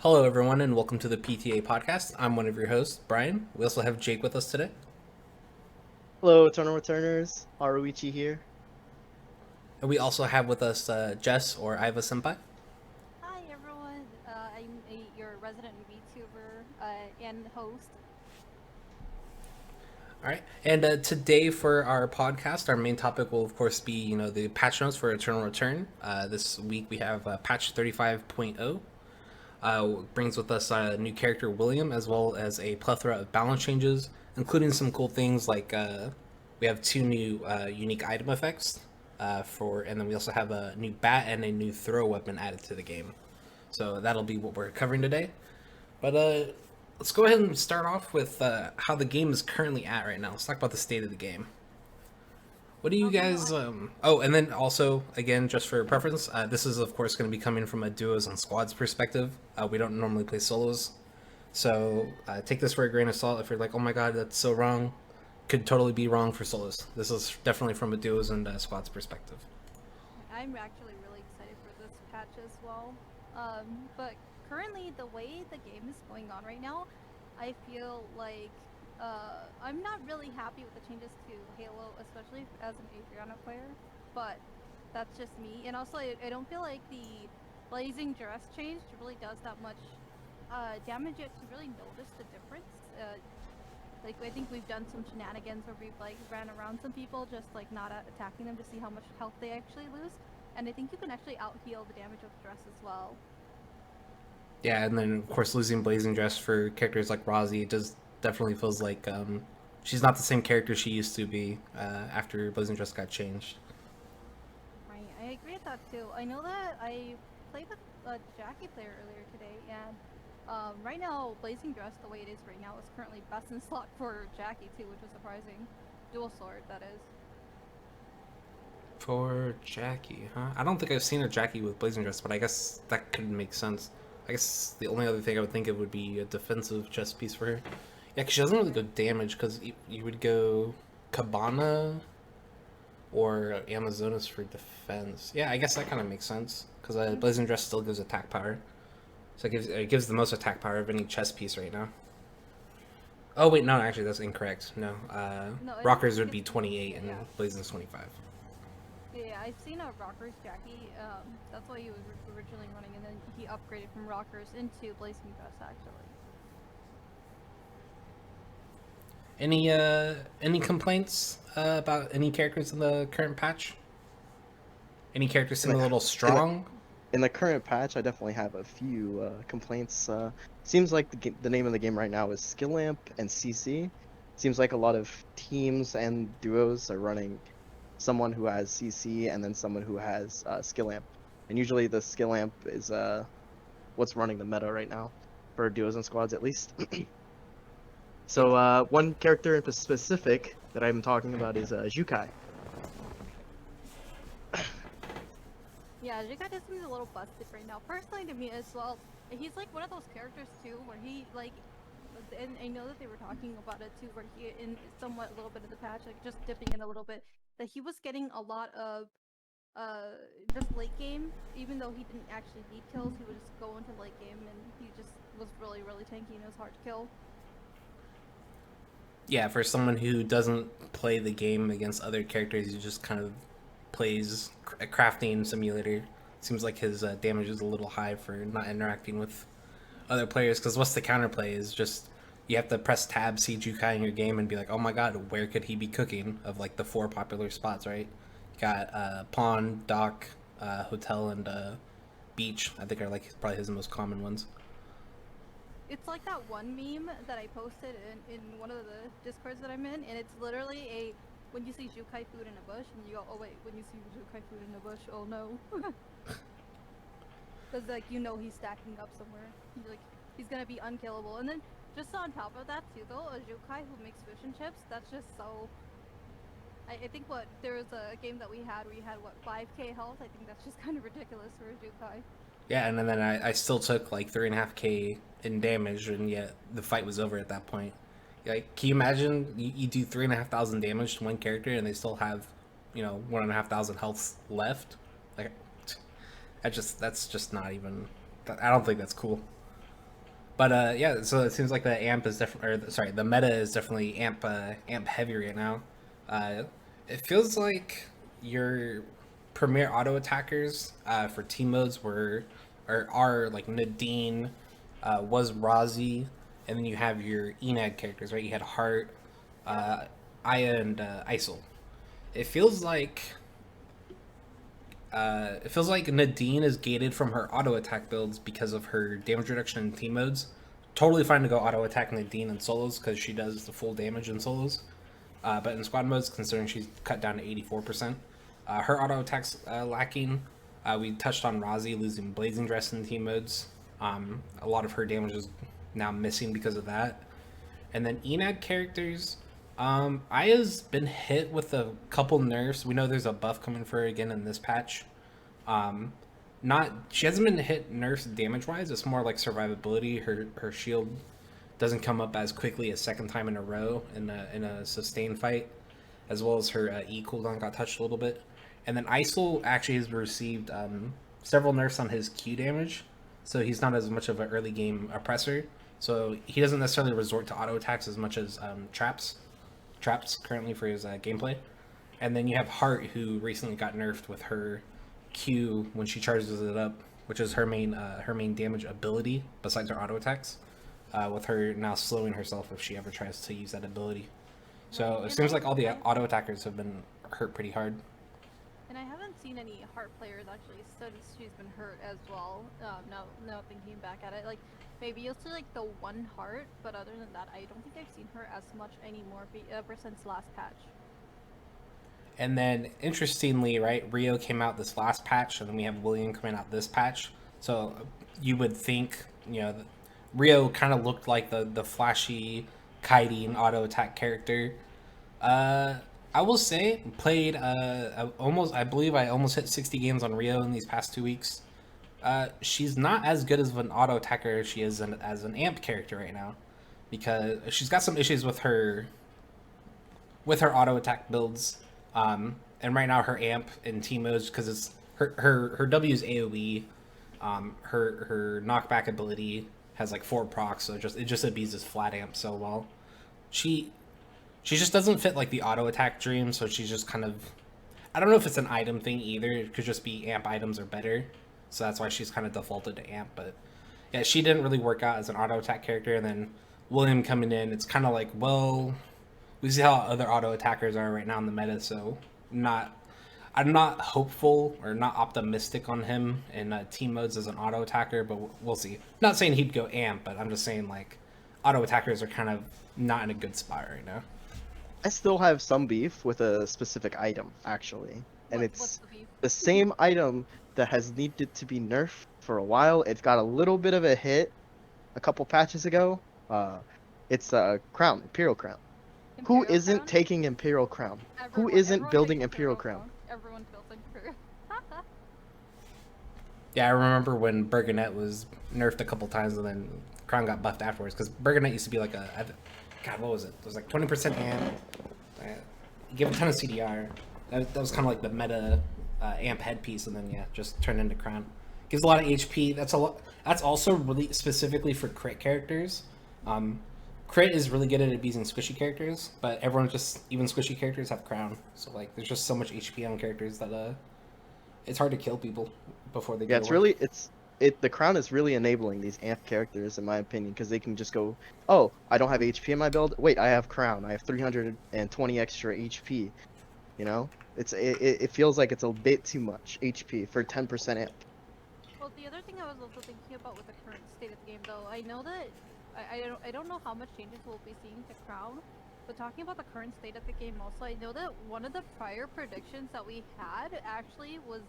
Hello, everyone, and welcome to the PTA Podcast. I'm one of your hosts, Brian. We also have Jake with us today. Hello, Eternal Returners. Haruichi here. And we also have with us Jess or Iva Senpai. Hi everyone, your resident VTuber and host. All right. And today for our podcast, our main topic will, of course, be, the patch notes for Eternal Return. This week we have patch 35.0. Brings with us a new character, William, as well as a plethora of balance changes, including some cool things like we have two new unique item effects and then we also have a new bat and a new throw weapon added to the game. So that'll be what we're covering today. But let's go ahead and start off with how the game is currently at right now. Let's talk about the state of the game. What do you guys? Oh, and then also, again, just for preference, this is of course going to be coming from a duos and squads perspective. We don't normally play solos, so take this for a grain of salt. If you're like, oh my god, that's so wrong, could totally be wrong for solos. This is definitely from a duos and squads perspective. I'm actually really excited for this patch as well. But currently, the way the game is going on right now, I feel like I'm not really happy with the changes to Halo, especially as an Adriana player. But that's just me. And also, I don't feel like the blazing dress change really does that much damage yet to really notice the difference. I think we've done some shenanigans where we've ran around some people, just not attacking them to see how much health they actually lose. And I think you can actually out heal the damage of the dress as well. Yeah, and then of course losing Blazing Dress for characters like Rozzy does definitely feels like she's not the same character she used to be after Blazing Dress got changed. Right, I agree with that too. I know that I played with a Jackie player earlier today, and right now Blazing Dress, the way it is right now, is currently best in slot for Jackie too, which is surprising. Dual sword, that is. For Jackie, huh? I don't think I've seen a Jackie with Blazing Dress, but I guess that could make sense. I guess the only other thing I would think of would be a defensive chest piece for her. Yeah, because she doesn't really go damage, because you would go Cabana or Amazonas for defense. Yeah, I guess that kind of makes sense, because Blazing Dress still gives attack power. So it gives the most attack power of any chest piece right now. Oh, wait, no, actually, that's incorrect. No, No, Rockers would be 28 and yeah. Blazing's 25. Yeah, I've seen a Rockers Jackie. That's why he was originally running, and then he upgraded from Rockers into Blazing Dress, actually. Any complaints about any characters in the current patch? Any characters seem a little strong? In the current patch, I definitely have a few complaints. Seems like the name of the game right now is Skill Lamp and CC. Seems like a lot of teams and duos are running someone who has CC and then someone who has Skill Lamp. And usually the Skill Lamp is what's running the meta right now for duos and squads at least. So one character in specific that I'm talking about is Jukai. Yeah, Jika just seems a little busted right now. Personally, to me as well, he's like one of those characters too, where he and I know that they were talking about it too, where he in somewhat a little bit of the patch, just dipping in a little bit, that he was getting a lot of just late game, even though he didn't actually need kills, he would just go into late game and he just was really, really tanky and it was hard to kill. Yeah, for someone who doesn't play the game against other characters, he just kind of plays a crafting simulator. Seems like his damage is a little high for not interacting with other players. Because what's the counterplay is just you have to press tab, see Jukai in your game, and be like, oh my god, where could he be cooking? Of like the 4 popular spots, right? You got Pawn, Dock, Hotel, and Beach. I think are like probably his most common ones. It's like that one meme that I posted in one of the discords that I'm in, and it's literally when you see Jukai food in a bush, and you go, oh wait, when you see Jukai food in a bush, oh no. Because he's stacking up somewhere. He's gonna be unkillable. And then just on top of that too, though, a Jukai who makes fish and chips, that's just so. I think there was a game that we had where you had 5k health. I think that's just kind of ridiculous for a Jukai. Yeah, and then I still took like 3.5k in damage, and yet the fight was over at that point. Like, can you imagine you do 3,500 damage to one character, and they still have, 1,500 health left? Like, that's just not even. I don't think that's cool. But yeah, so it seems like the amp is definitely, or sorry, the meta is definitely amp heavy right now. Uh, it feels like your premier auto attackers for team modes were or are like Nadine, was Razi, and then you have your Enad characters, right? You had Heart, uh, Aya, and Isol. It feels like Nadine is gated from her auto attack builds because of her damage reduction in team modes. Totally fine to go auto attack Nadine in solos because she does the full damage in solos. But in squad modes, considering she's cut down to 84%, her auto attack's lacking. We touched on Razi losing Blazing Dress in team modes. A lot of her damage is now missing because of that. And then Enad characters, Aya's been hit with a couple nerfs. We know there's a buff coming for her again in this patch. Not She hasn't been hit nerfs damage wise. It's more like survivability. Her shield doesn't come up as quickly a second time in a row in a sustained fight, as well as her E cooldown got touched a little bit. And then Isol actually has received several nerfs on his Q damage, so he's not as much of an early game oppressor. So he doesn't necessarily resort to auto attacks as much as traps currently for his gameplay. And then you have Heart, who recently got nerfed with her Q when she charges it up, which is her main damage ability besides her auto attacks. With her now slowing herself if she ever tries to use that ability. So it seems like all the auto attackers have been hurt pretty hard. And I haven't seen any Heart players actually since she's been hurt as well. Now thinking back at it, like maybe you'll see like the one Heart, but other than that, I don't think I've seen her as much anymore ever since last patch. And then interestingly, right, Rio came out this last patch, and then we have William coming out this patch. So you would think, Rio kind of looked like the flashy, kiting auto attack character. I will say, played I believe I almost hit 60 games on Rio in these past 2 weeks. She's not as good as an auto attacker as she is as an amp character right now, because she's got some issues with her auto attack builds. And right now her amp in team modes, because it's her W is AoE. Her knockback ability has like 4 procs, so it just abuses flat amp so well. She just doesn't fit like the auto attack dream, so she's just kind of, I don't know if it's an item thing either. It could just be amp items are better, so that's why she's kind of defaulted to amp. But yeah, she didn't really work out as an auto attack character. And then William coming in, it's kind of like, well, we see how other auto attackers are right now in the meta, so I'm not hopeful or not optimistic on him in team modes as an auto attacker, but we'll see. Not saying he'd go amp, but I'm just saying like auto attackers are kind of not in a good spot right now. I still have some beef with a specific item, actually. And What's it's the same item that has needed to be nerfed for a while. It got a little bit of a hit a couple patches ago. It's a crown, Imperial Crown. Who isn't Crown? taking Imperial Crown? Who Everyone- isn't everyone building takes Imperial Crown? Everyone builds Imperial. Yeah, I remember when Burgonet was nerfed a couple times and then Crown got buffed afterwards, because Burgonet used to be like God, what was it? It was like 20% amp. You give a ton of CDR. That was kind of like the meta amp headpiece, and then yeah, just turned into Crown. Gives a lot of HP. That's also really specifically for crit characters. Crit is really good at abusing squishy characters, but even squishy characters have Crown. So like, there's just so much HP on characters that it's hard to kill people before they. Yeah, the Crown is really enabling these amp characters, in my opinion, because they can just go, oh, I don't have HP in my build. Wait, I have Crown. I have 320 extra HP. It feels like it's a bit too much HP for 10% amp. Well, the other thing I was also thinking about with the current state of the game, though, I know that I don't know how much changes we'll be seeing to Crown, but talking about the current state of the game, also, I know that one of the prior predictions that we had actually was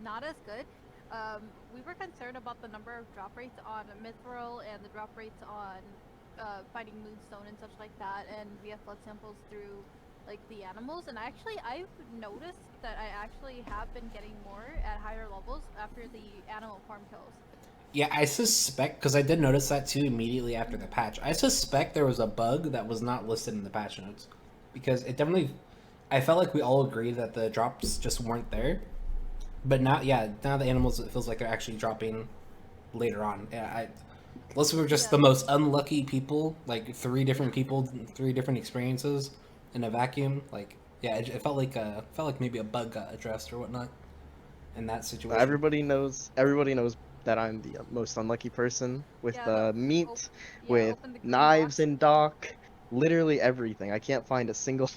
not as good. We were concerned about the number of drop rates on Mithril and the drop rates on finding Moonstone and such like that, and via flood samples through like the animals. And I've noticed that I actually have been getting more at higher levels after the animal farm kills. Yeah, I suspect, because I did notice that too immediately after the patch. I suspect there was a bug that was not listed in the patch notes, because I felt like we all agreed that the drops just weren't there. But now the animals, it feels like they're actually dropping later on. Yeah, Unless we were just Yeah. the most unlucky people, like three different people, three different experiences in a vacuum. Like, yeah, it felt like maybe a bug got addressed or whatnot in that situation. Everybody knows that I'm the most unlucky person with Yeah, the op- meat, yeah, with open the green knives box. in dock, literally everything. I can't find a single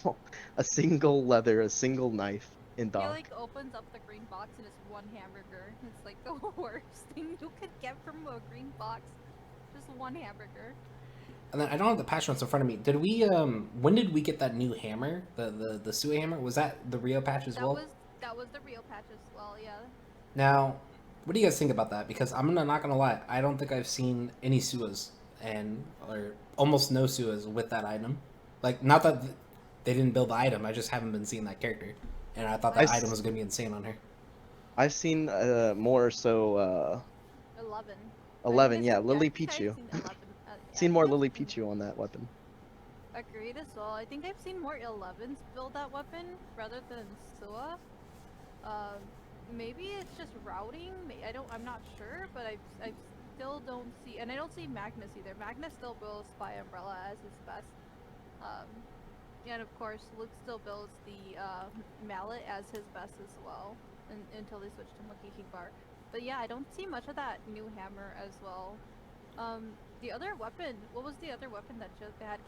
a single leather, a single knife in He dock. like opens up the green box and it's one hamburger. It's like the worst thing you could get from a green box. Just one hamburger. And then I don't have the patch notes in front of me. Did we when did we get that new hammer? The Sue hammer? Was that the Rio patch as That well? was that was the real patch as well. Yeah. Now, what do you guys think about that? Because not gonna lie, I don't think I've seen any Suas or almost no Suas with that item. Like, not that they didn't build the item, I just haven't been seeing that character, and I thought I that I've item s- was gonna be insane on her. I've seen more so 11. I think 11, yeah, I Lily think I've Pichu. seen 11. I Seen think more I've Lily seen Pichu on that weapon. agreed as well. I think I've seen more 11s build that weapon rather than Sua. Um, maybe it's just routing. I'm not sure, but I still don't see, and I don't see Magnus either. Magnus still builds Spy Umbrella as his best. Um, and of course, Luke still builds the mallet as his best as well, until they switch to Monkey King Bar. But yeah, I don't see much of that new hammer as well. The other weapon, what was the other weapon that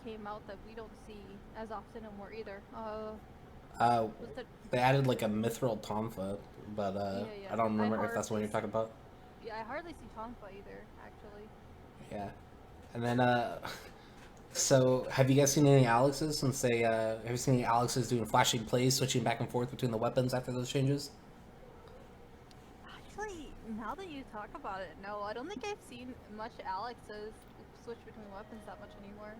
came out that we don't see as often anymore either? Uh, Was that they added like a mithril tonfa, but yeah, yeah. I don't remember if that's the one you're talking about. Yeah, I hardly see Tonfa either, actually. Yeah, and then so have you guys seen any Alexes since they have you seen any Alexes doing flashing plays, switching back and forth between the weapons after those changes? Actually, now that you talk about it, no, I don't think I've seen much Alex's switch between weapons that much anymore.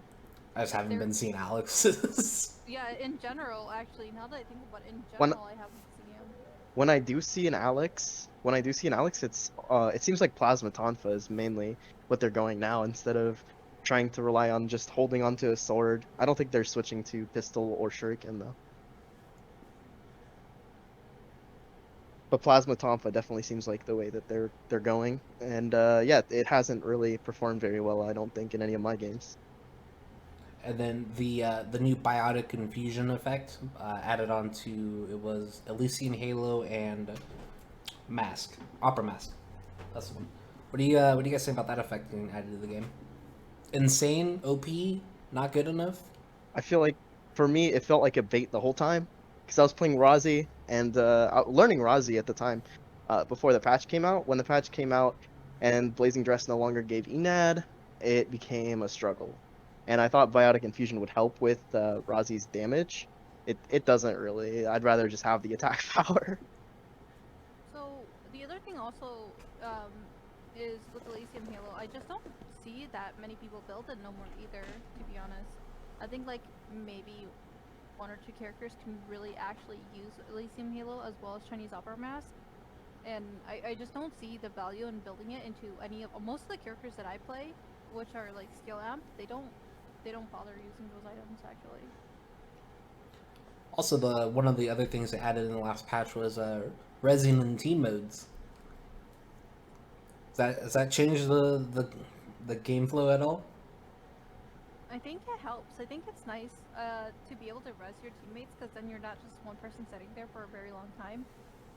I just haven't They're been seeing Alexes. yeah, in general, actually, now that I think about it, in When general, I haven't seen him. when I do see an Alex, it seems like Plasma Tonfa is mainly what they're going now instead of trying to rely on just holding onto a sword. I don't think they're switching to pistol or shuriken though. But Plasma Tonfa definitely seems like the way that they're going, and yeah, it hasn't really performed very well. I don't think in any of my games. And then the new biotic infusion effect added on to it was Elysian Halo and Mask, Opera Mask. That's the one. What do you guys think about that effect being added to the game? Insane, OP, not good enough. I feel like for me, it felt like a bait the whole time because I was playing Razi and learning Razi at the time before the patch came out. When the patch came out and Blazing Dress no longer gave Enad, it became a struggle. And I thought Biotic Infusion would help with Razi's damage. It doesn't really. I'd rather just have the attack power. So the other thing also um, is with Elysium Halo, I just don't see that many people build it no more either. To be honest, I think like maybe one or two characters can really actually use Elysium Halo as well as Chinese Opera Mask, and I just don't see the value in building it into any of most of the characters that I play, which are like skill amp. They don't bother using those items actually. Also, the one of the other things they added in the last patch was resin and team modes. Does that change the game flow at all? I think it helps. I think it's nice to be able to res your teammates because then you're not just one person sitting there for a very long time.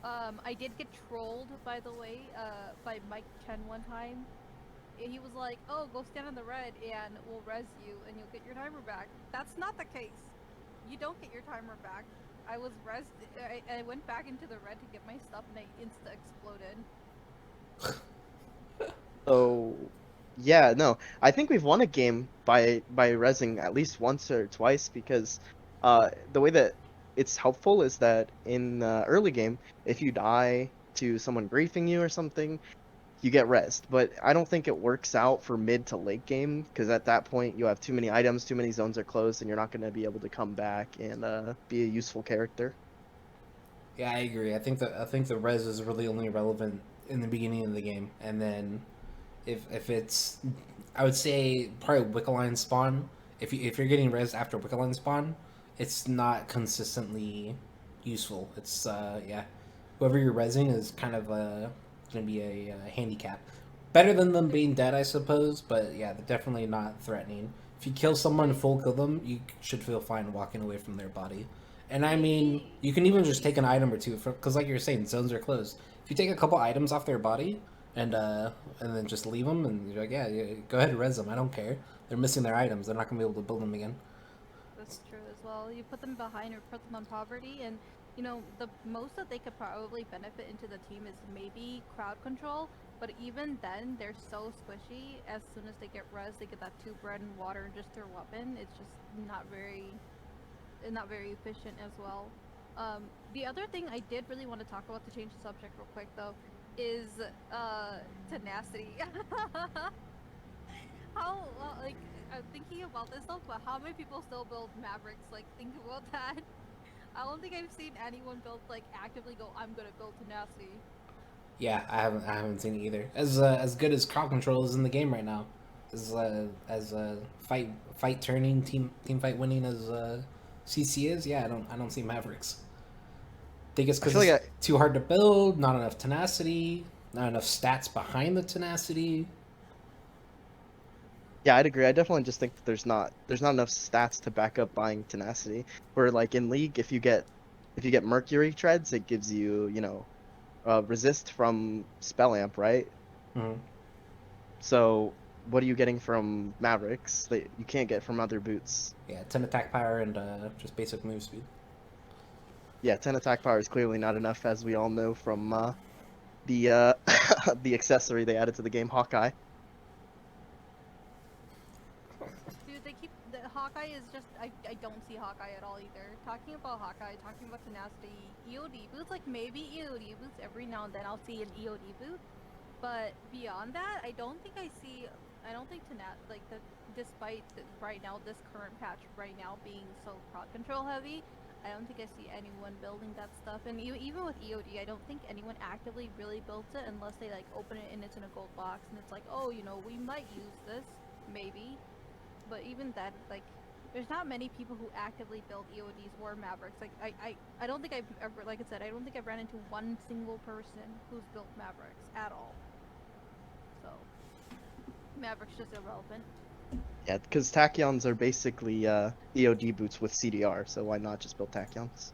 I did get trolled, by the way, by Mike Chen one time. He was like, "Oh, go stand on the red and we'll res you and you'll get your timer back." That's not the case. You don't get your timer back. I was res. I went back into the red to get my stuff and I insta exploded. So yeah, no, I think we've won a game by resing at least once or twice because the way that it's helpful is that in early game, if you die to someone griefing you or something, you get resed. But I don't think it works out for mid to late game because at that point you have too many items, too many zones are closed, and you're not going to be able to come back and be a useful character. Yeah, I agree. I think the res is really only relevant in the beginning of the game, and then if it's, I would say probably Wickeline spawn. If you're getting res after Wickeline spawn, it's not consistently useful. It's yeah, whoever you're resing is kind of gonna be a handicap. Better than them being dead, I suppose, but yeah, they're definitely not threatening. If you kill someone, full kill them, you should feel fine walking away from their body. And I mean, Maybe you can even just take an item or two, because like you're saying, zones are closed. If you take a couple items off their body and then just leave them, and you're like, yeah, go ahead and res them. I don't care. They're missing their items. They're not gonna be able to build them again. that's true as well. You put them behind or put them on poverty, and you know the most that they could probably benefit into the team is maybe crowd control. But even then, they're so squishy. As soon as they get res, they get that 2 bread and water and just their weapon. It's just not very efficient as well. The other thing I did really want to talk about to change the subject real quick though is tenacity. How like I'm thinking about this stuff, but how many people still build Mavericks? Like think about that. I don't think I've seen anyone build like actively go. I'm gonna build tenacity. Yeah, I haven't seen it either. As good as crowd control is in the game right now, as fight turning team fight winning as CC is. Yeah, I don't see Mavericks. Think it's I because feel like it's too hard to build, not enough tenacity, not enough stats behind the tenacity. yeah, I'd agree. I definitely just think that there's not enough stats to back up buying tenacity. Where like in League, if you get Mercury treads, it gives you resist from spell amp, right? Mm-hmm. So what are you getting from Mavericks that you can't get from other boots? Yeah, 10 attack power and just basic move speed. Yeah, 10 attack power is clearly not enough, as we all know from the the accessory they added to the game, Hawkeye. Dude, they keep the Hawkeye is just I don't see Hawkeye at all either. Talking about Hawkeye, talking about tenacity, EOD boots, like maybe EOD boots every now and then I'll see an EOD boot, but beyond that, I don't think like the despite right now this current patch right now being so crowd control heavy, I don't think I see anyone building that stuff. And even with EOD, I don't think anyone actively really builds it unless they like open it and it's in a gold box and it's like, oh, we might use this, maybe. But even then, like, there's not many people who actively build EODs or Mavericks. Like, I don't think I've ever, like I said, I don't think I've ran into one single person who's built Mavericks at all. So, Mavericks just irrelevant. Yeah, because tachyons are basically EOD boots with CDR, so why not just build tachyons?